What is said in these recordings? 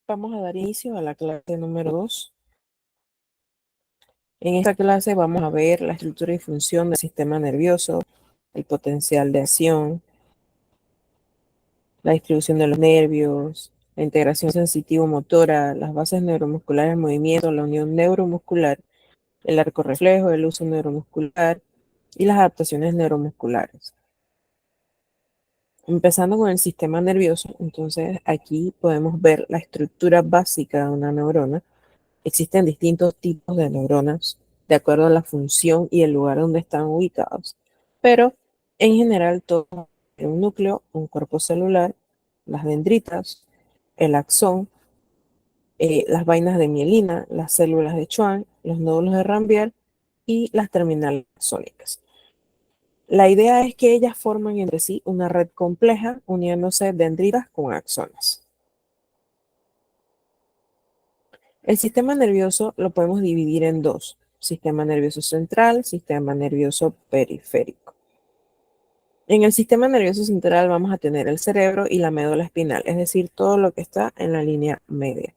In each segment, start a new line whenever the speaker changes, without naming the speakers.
Vamos a dar inicio a la clase número 2. En esta clase vamos a ver la estructura y función del sistema nervioso, el potencial de acción, la distribución de los nervios, la integración sensitivo-motora, las bases neuromusculares del movimiento, la unión neuromuscular, el arco reflejo, el uso neuromuscular y las adaptaciones neuromusculares. Empezando con el sistema nervioso, entonces aquí podemos ver la estructura básica de una neurona. Existen distintos tipos de neuronas de acuerdo a la función y el lugar donde están ubicados, pero en general todo es un núcleo, un cuerpo celular, las dendritas, el axón, las vainas de mielina, las células de Schwann, los nódulos de Rambier y las terminales axónicas. La idea es que ellas forman entre sí una red compleja uniéndose dendritas con axones. El sistema nervioso lo podemos dividir en dos: sistema nervioso central, sistema nervioso periférico. En el sistema nervioso central vamos a tener el cerebro y la médula espinal, es decir, todo lo que está en la línea media.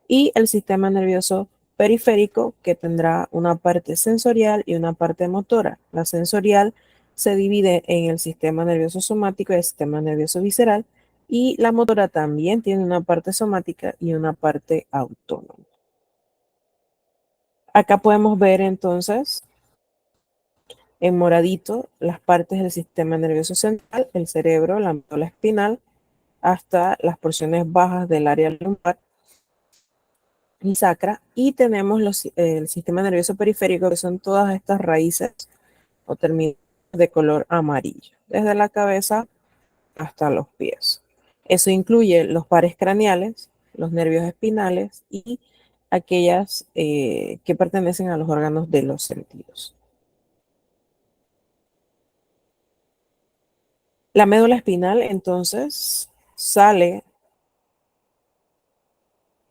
Y el sistema nervioso periférico, que tendrá una parte sensorial y una parte motora. La sensorial se divide en el sistema nervioso somático y el sistema nervioso visceral, y la motora también tiene una parte somática y una parte autónoma. Acá podemos ver entonces en moradito las partes del sistema nervioso central, el cerebro, la médula espinal, hasta las porciones bajas del área lumbar y sacra, y tenemos el sistema nervioso periférico, que son todas estas raíces o terminales de color amarillo, desde la cabeza hasta los pies. Eso incluye los pares craneales, los nervios espinales y aquellas que pertenecen a los órganos de los sentidos. La médula espinal entonces sale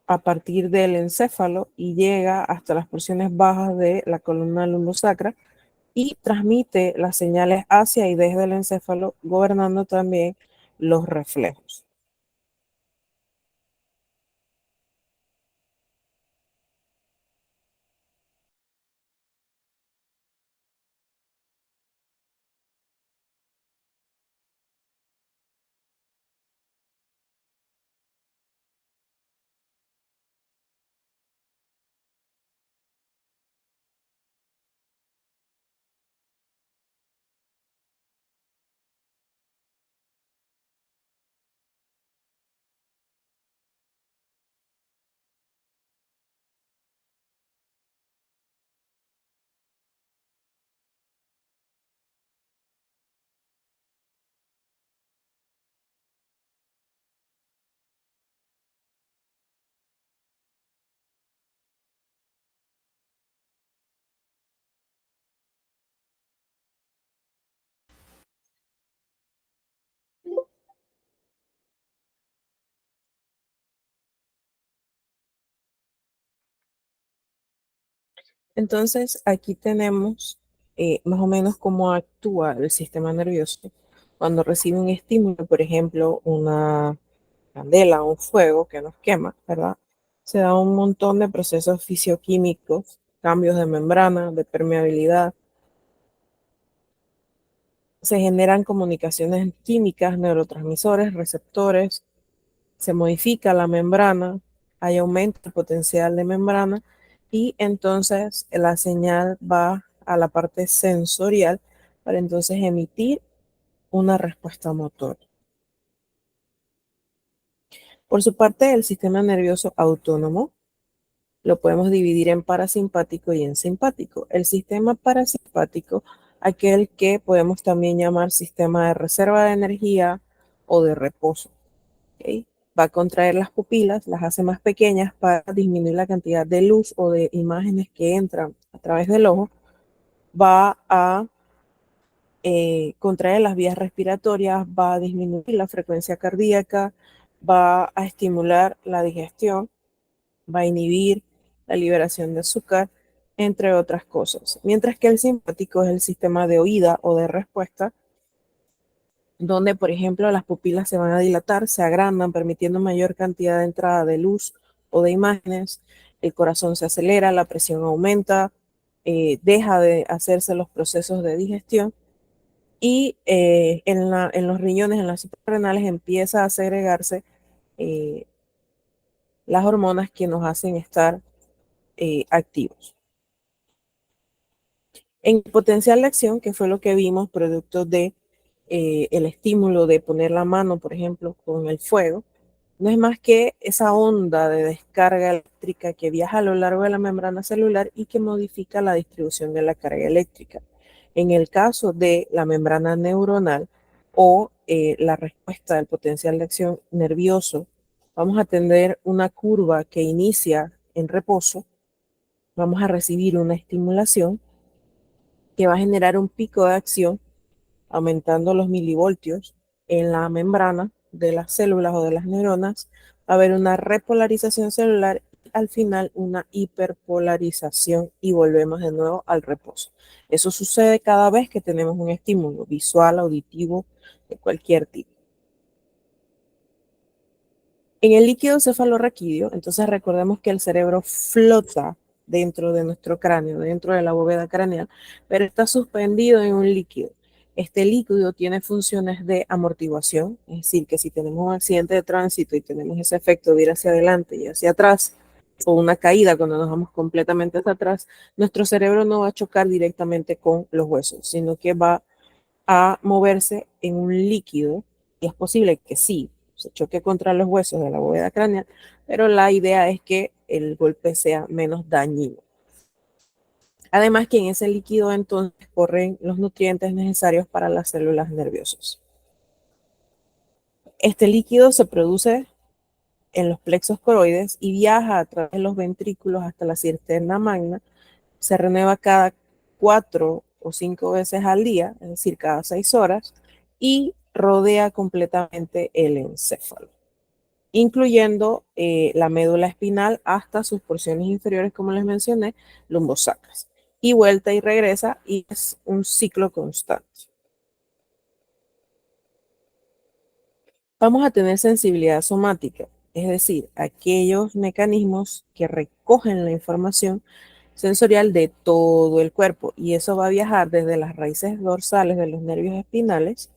a partir del encéfalo y llega hasta las porciones bajas de la columna lumbosacra y transmite las señales hacia y desde el encéfalo, gobernando también los reflejos. Entonces, aquí tenemos más o menos cómo actúa el sistema nervioso cuando recibe un estímulo, por ejemplo, una candela, un fuego que nos quema, ¿verdad? Se da un montón de procesos fisioquímicos, cambios de membrana, de permeabilidad. Se generan comunicaciones químicas, neurotransmisores, receptores, se modifica la membrana, hay aumento del potencial de membrana y entonces la señal va a la parte sensorial para entonces emitir una respuesta motora. Por su parte, el sistema nervioso autónomo lo podemos dividir en parasimpático y en simpático. El sistema parasimpático, aquel que podemos también llamar sistema de reserva de energía o de reposo. ¿Okay? Va a contraer las pupilas, las hace más pequeñas para disminuir la cantidad de luz o de imágenes que entran a través del ojo. Va a contraer las vías respiratorias, va a disminuir la frecuencia cardíaca, va a estimular la digestión, va a inhibir la liberación de azúcar, entre otras cosas. Mientras que el simpático es el sistema de oída o de respuesta, donde, por ejemplo, las pupilas se van a dilatar, se agrandan, permitiendo mayor cantidad de entrada de luz o de imágenes, el corazón se acelera, la presión aumenta, deja de hacerse los procesos de digestión y en los riñones, en las suprarrenales, empieza a segregarse eh, las hormonas que nos hacen estar activos. En potencial de acción, que fue lo que vimos, producto de el estímulo de poner la mano, por ejemplo, con el fuego, no es más que esa onda de descarga eléctrica que viaja a lo largo de la membrana celular y que modifica la distribución de la carga eléctrica. En el caso de la membrana neuronal o la respuesta del potencial de acción nervioso, vamos a tener una curva que inicia en reposo, vamos a recibir una estimulación que va a generar un pico de acción aumentando los milivoltios en la membrana de las células o de las neuronas, va a haber una repolarización celular y al final una hiperpolarización y volvemos de nuevo al reposo. Eso sucede cada vez que tenemos un estímulo visual, auditivo, de cualquier tipo. En el líquido cefalorraquídeo, entonces recordemos que el cerebro flota dentro de nuestro cráneo, dentro de la bóveda craneal, pero está suspendido en un líquido. Este líquido tiene funciones de amortiguación, es decir, que si tenemos un accidente de tránsito y tenemos ese efecto de ir hacia adelante y hacia atrás, o una caída cuando nos vamos completamente hacia atrás, nuestro cerebro no va a chocar directamente con los huesos, sino que va a moverse en un líquido y es posible que sí se choque contra los huesos de la bóveda craneal, pero la idea es que el golpe sea menos dañino. Además que en ese líquido entonces corren los nutrientes necesarios para las células nerviosas. Este líquido se produce en los plexos coroides y viaja a través de los ventrículos hasta la cisterna magna, se renueva cada 4 o 5 veces al día, es decir, cada 6 horas, y rodea completamente el encéfalo, incluyendo la médula espinal hasta sus porciones inferiores, como les mencioné, lumbosacras. Y vuelta y regresa, y es un ciclo constante. Vamos a tener sensibilidad somática, es decir, aquellos mecanismos que recogen la información sensorial de todo el cuerpo y eso va a viajar desde las raíces dorsales de los nervios espinales,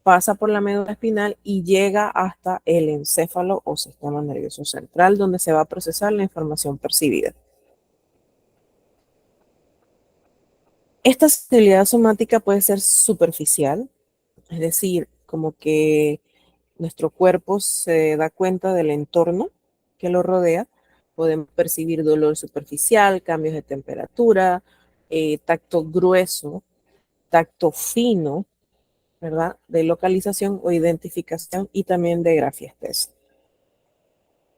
pasa por la médula espinal y llega hasta el encéfalo o sistema nervioso central, donde se va a procesar la información percibida. Esta sensibilidad somática puede ser superficial, es decir, como que nuestro cuerpo se da cuenta del entorno que lo rodea. Podemos percibir dolor superficial, cambios de temperatura, tacto grueso, tacto fino, ¿verdad? De localización o identificación y también de grafía espesa.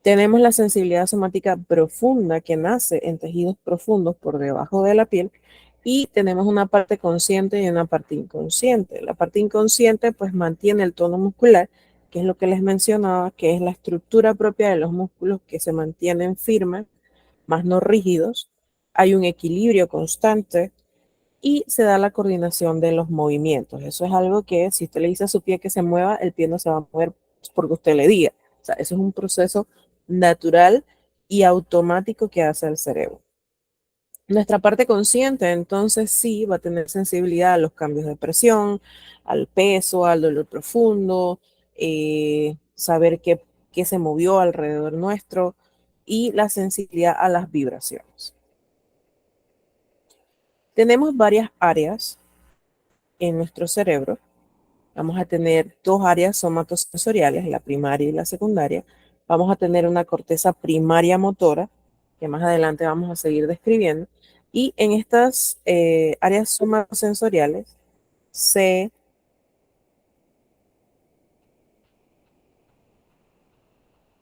Tenemos la sensibilidad somática profunda que nace en tejidos profundos por debajo de la piel y tenemos una parte consciente y una parte inconsciente. La parte inconsciente pues mantiene el tono muscular, que es lo que les mencionaba, que es la estructura propia de los músculos que se mantienen firmes, más no rígidos. Hay un equilibrio constante y se da la coordinación de los movimientos. Eso es algo que si usted le dice a su pie que se mueva, el pie no se va a mover porque usted le diga. O sea, eso es un proceso natural y automático que hace el cerebro. Nuestra parte consciente entonces sí va a tener sensibilidad a los cambios de presión, al peso, al dolor profundo, saber qué se movió alrededor nuestro y la sensibilidad a las vibraciones. Tenemos varias áreas en nuestro cerebro. Vamos a tener dos áreas somatosensoriales, la primaria y la secundaria. Vamos a tener una corteza primaria motora, que más adelante vamos a seguir describiendo. Y en estas áreas somatosensoriales se,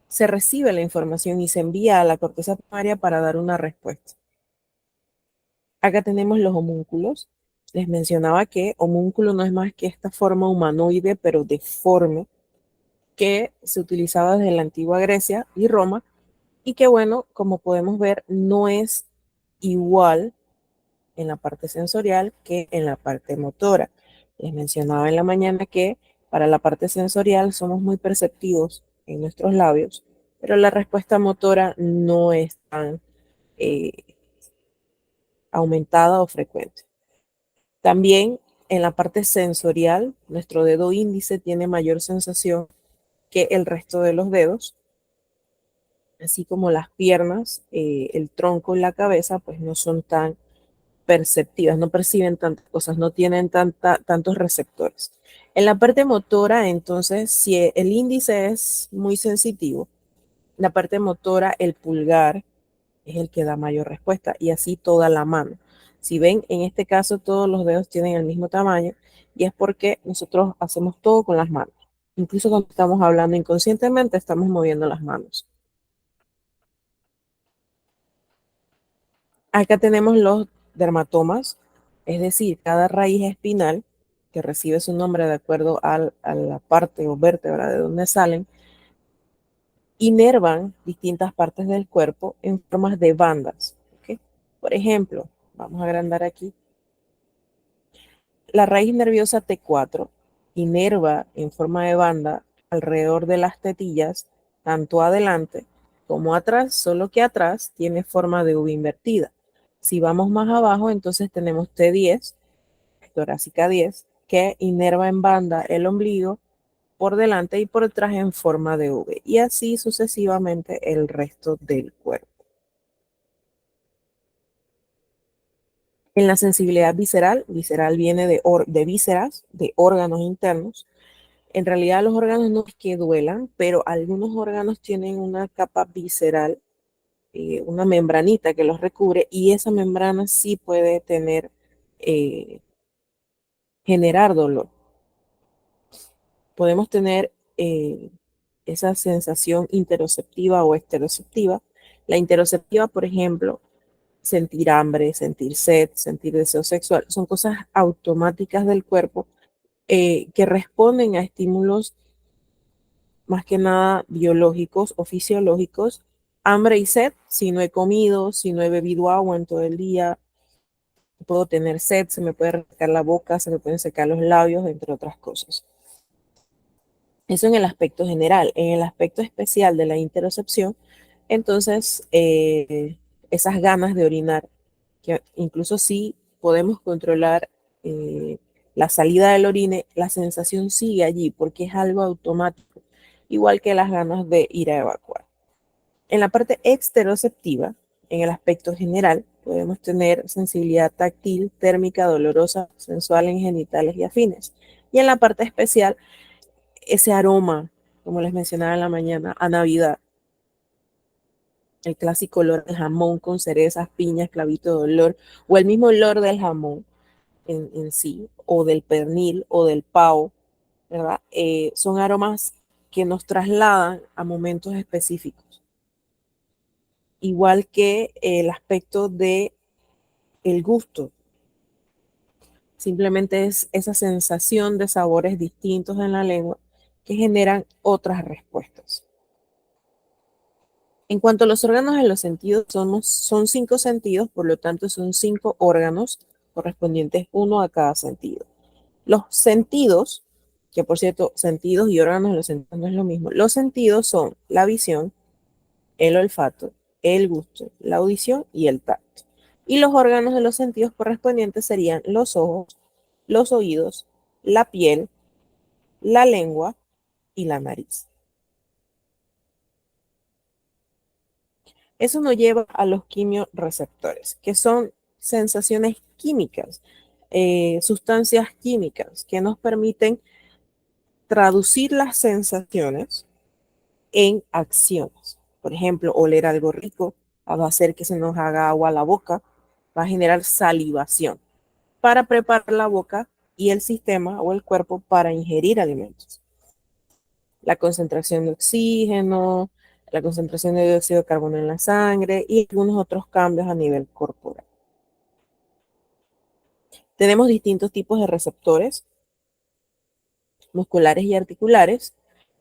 se recibe la información y se envía a la corteza primaria para dar una respuesta. Acá tenemos los homúnculos. Les mencionaba que homúnculo no es más que esta forma humanoide, pero deforme, que se utilizaba desde la antigua Grecia y Roma y que bueno, como podemos ver, no es igual en la parte sensorial que en la parte motora. Les mencionaba en la mañana que Para la parte sensorial somos muy perceptivos en nuestros labios, pero la respuesta motora no es tan eh, aumentada o frecuente. También en la parte sensorial, nuestro dedo índice tiene mayor sensación que el resto de los dedos, así como las piernas, el tronco y la cabeza, pues no son tan perceptivas, no perciben tantas cosas, no tienen tantos receptores. En la parte motora, entonces, si el índice es muy sensitivo, la parte motora, el pulgar, es el que da mayor respuesta y así toda la mano. Si ven, en este caso todos los dedos tienen el mismo tamaño y es porque nosotros hacemos todo con las manos. Incluso cuando estamos hablando inconscientemente, estamos moviendo las manos. Acá tenemos los dermatomas, es decir, cada raíz espinal que recibe su nombre de acuerdo a la parte o vértebra de donde salen, inervan distintas partes del cuerpo en formas de bandas. ¿Okay? Por ejemplo, vamos a agrandar aquí. La raíz nerviosa T4 inerva en forma de banda alrededor de las tetillas, tanto adelante como atrás, solo que atrás tiene forma de V invertida. Si vamos más abajo, entonces tenemos T10, torácica 10, que inerva en banda el ombligo por delante y por detrás en forma de V, y así sucesivamente el resto del cuerpo. En la sensibilidad visceral, visceral viene de vísceras, de órganos internos. En realidad los órganos no es que duelan, pero algunos órganos tienen una capa visceral, una membranita que los recubre y esa membrana sí puede tener, generar dolor. Podemos tener esa sensación interoceptiva o esteroceptiva. La interoceptiva, por ejemplo, sentir hambre, sentir sed, sentir deseo sexual, son cosas automáticas del cuerpo que responden a estímulos más que nada biológicos o fisiológicos. Hambre y sed, si no he comido, si no he bebido agua en todo el día, puedo tener sed, se me puede resecar la boca, se me pueden secar los labios, entre otras cosas. Eso en el aspecto general. En el aspecto especial de la interocepción, entonces esas ganas de orinar, que incluso si podemos controlar eh, la salida del orine, la sensación sigue allí porque es algo automático, igual que las ganas de ir a evacuar. En la parte exteroceptiva, en el aspecto general, podemos tener sensibilidad táctil, térmica, dolorosa, sensual en genitales y afines. Y en la parte especial, ese aroma, como les mencionaba en la mañana, a Navidad. El clásico olor del jamón con cerezas, piñas, clavito de olor, o el mismo olor del jamón en sí, o del pernil, o del pavo, ¿verdad? Son aromas que nos trasladan a momentos específicos. Igual que el aspecto de el gusto. Simplemente es esa sensación de sabores distintos en la lengua que generan otras respuestas. En cuanto a los órganos de los sentidos, son 5 sentidos, por lo tanto son 5 órganos correspondientes uno a cada sentido. Los sentidos, que por cierto, sentidos y órganos de los sentidos no es lo mismo. Los sentidos son la visión, el olfato, el gusto, la audición y el tacto. Y los órganos de los sentidos correspondientes serían los ojos, los oídos, la piel, la lengua y la nariz. Eso nos lleva a los quimiorreceptores, que son sensaciones químicas, sustancias químicas que nos permiten traducir las sensaciones en acciones. Por ejemplo, oler algo rico va a hacer que se nos haga agua a la boca, va a generar salivación para preparar la boca y el sistema o el cuerpo para ingerir alimentos. La concentración de oxígeno, la concentración de dióxido de carbono en la sangre y algunos otros cambios a nivel corporal. Tenemos distintos tipos de receptores musculares y articulares.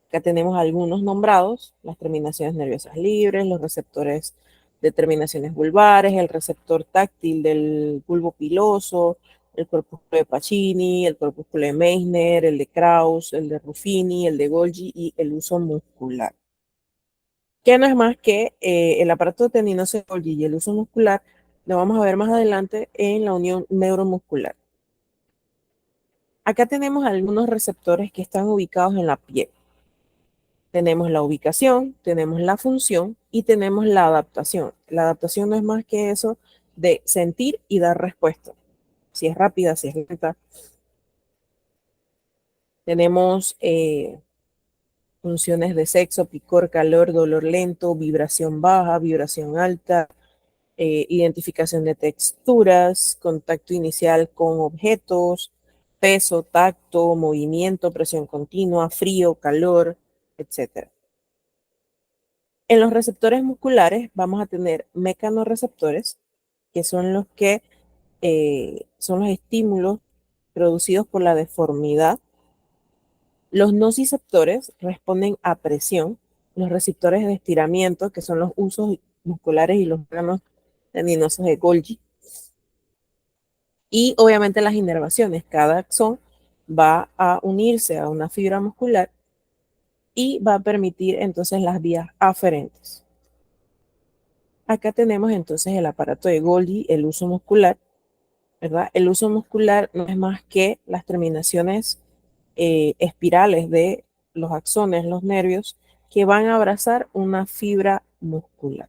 Acá tenemos algunos nombrados, las terminaciones nerviosas libres, los receptores de terminaciones vulvares, el receptor táctil del bulbo piloso, el corpúsculo de Pacini, el corpúsculo de Meissner, el de Krauss, el de Ruffini, el de Golgi y el uso muscular. Que no es más que el aparato tendinoso de Golgi y el uso muscular lo vamos a ver más adelante en la unión neuromuscular. Acá tenemos algunos receptores que están ubicados en la piel. Tenemos la ubicación, tenemos la función y tenemos la adaptación. La adaptación no es más que eso de sentir y dar respuesta. Si es rápida, si es lenta. Tenemos funciones de sexo, picor, calor, dolor lento, vibración baja, vibración alta, identificación de texturas, contacto inicial con objetos, peso, tacto, movimiento, presión continua, frío, calor, etc. En los receptores musculares vamos a tener mecanorreceptores, que son los que son los estímulos producidos por la deformidad. Los nociceptores responden a presión. Los receptores de estiramiento, que son los usos musculares y los órganos tendinosos de Golgi. Y obviamente las inervaciones. Cada axón va a unirse a una fibra muscular y va a permitir entonces las vías aferentes. Acá tenemos entonces el aparato de Golgi, el uso muscular, ¿verdad? El uso muscular no es más que las terminaciones espirales de los axones, los nervios, que van a abrazar una fibra muscular,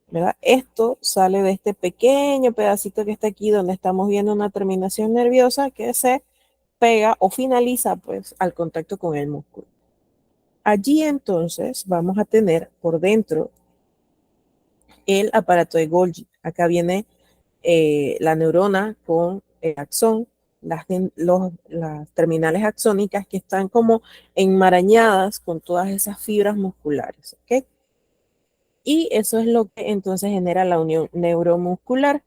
¿verdad? Esto sale de este pequeño pedacito que está aquí, donde estamos viendo una terminación nerviosa que se pega o finaliza pues al contacto con el músculo. Allí entonces vamos a tener por dentro el aparato de Golgi. Acá viene la neurona con el axón, las terminales axónicas que están como enmarañadas con todas esas fibras musculares, ¿ok? Y eso es lo que entonces genera la unión neuromuscular.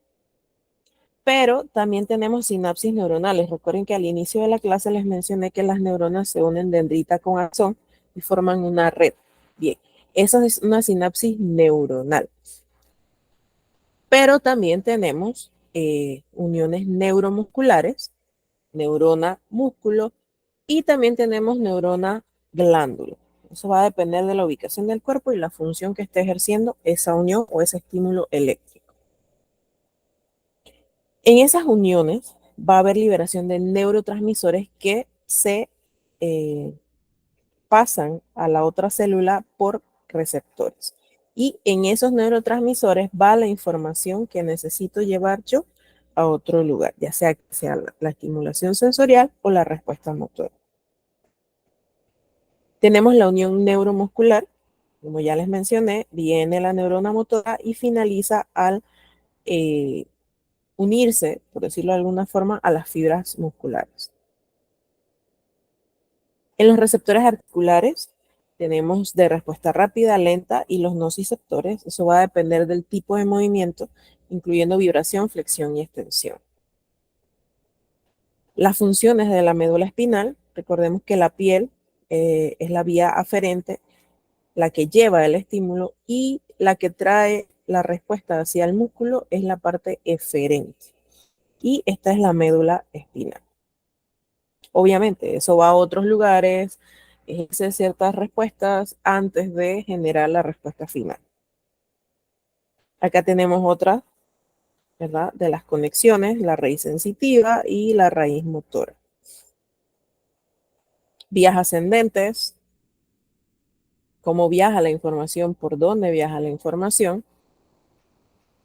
Pero también tenemos sinapsis neuronales. Recuerden que al inicio de la clase les mencioné que las neuronas se unen dendrita con axón y forman una red. Bien, eso es una sinapsis neuronal. Pero también tenemos uniones neuromusculares, neurona músculo, y también tenemos neurona glándula. Eso va a depender de la ubicación del cuerpo y la función que esté ejerciendo esa unión o ese estímulo eléctrico. En esas uniones va a haber liberación de neurotransmisores que se pasan a la otra célula por receptores. Y en esos neurotransmisores va la información que necesito llevar yo a otro lugar, ya sea que sea la estimulación sensorial o la respuesta motora. Tenemos la unión neuromuscular, como ya les mencioné, viene la neurona motora y finaliza al unirse, por decirlo de alguna forma, a las fibras musculares. En los receptores articulares tenemos de respuesta rápida, lenta y los nociceptores. Eso va a depender del tipo de movimiento, incluyendo vibración, flexión y extensión. Las funciones de la médula espinal, recordemos que la piel es la vía aferente, la que lleva el estímulo, y la que trae la respuesta hacia el músculo es la parte eferente. Y esta es la médula espinal. Obviamente, eso va a otros lugares, ejerce ciertas respuestas antes de generar la respuesta final. Acá tenemos otra, ¿verdad? De las conexiones, la raíz sensitiva y la raíz motora. Vías ascendentes, cómo viaja la información, por dónde viaja la información.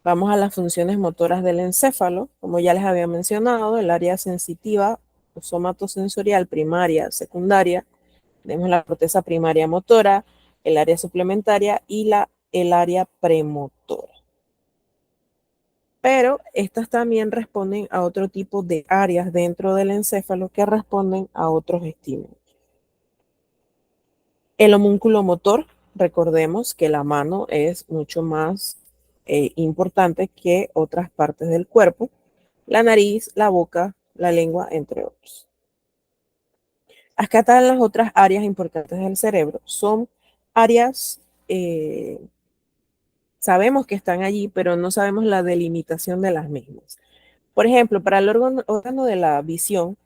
Vamos a las funciones motoras del encéfalo, como ya les había mencionado, el área sensitiva o somatosensorial primaria, secundaria. Tenemos la corteza primaria motora, el área suplementaria y el área premotora. Pero estas también responden a otro tipo de áreas dentro del encéfalo que responden a otros estímulos. El homúnculo motor, recordemos que la mano es mucho más importante que otras partes del cuerpo, la nariz, la boca, la lengua, entre otros. Acá están las otras áreas importantes del cerebro. Son áreas, sabemos que están allí, pero no sabemos la delimitación de las mismas. Por ejemplo, para el órgano de la visión,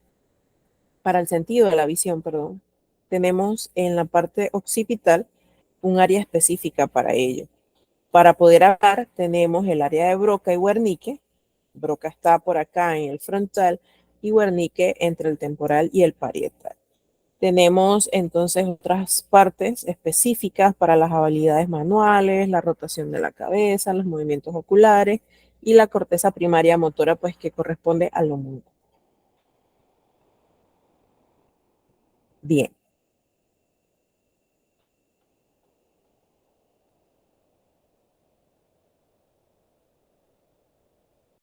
para el sentido de la visión, perdón, tenemos en la parte occipital un área específica para ello. Para poder hablar, tenemos el área de Broca y Wernicke. Broca está por acá en el frontal y Wernicke entre el temporal y el parietal. Tenemos entonces otras partes específicas para las habilidades manuales, la rotación de la cabeza, los movimientos oculares y la corteza primaria motora, pues que corresponde al homunco. Bien,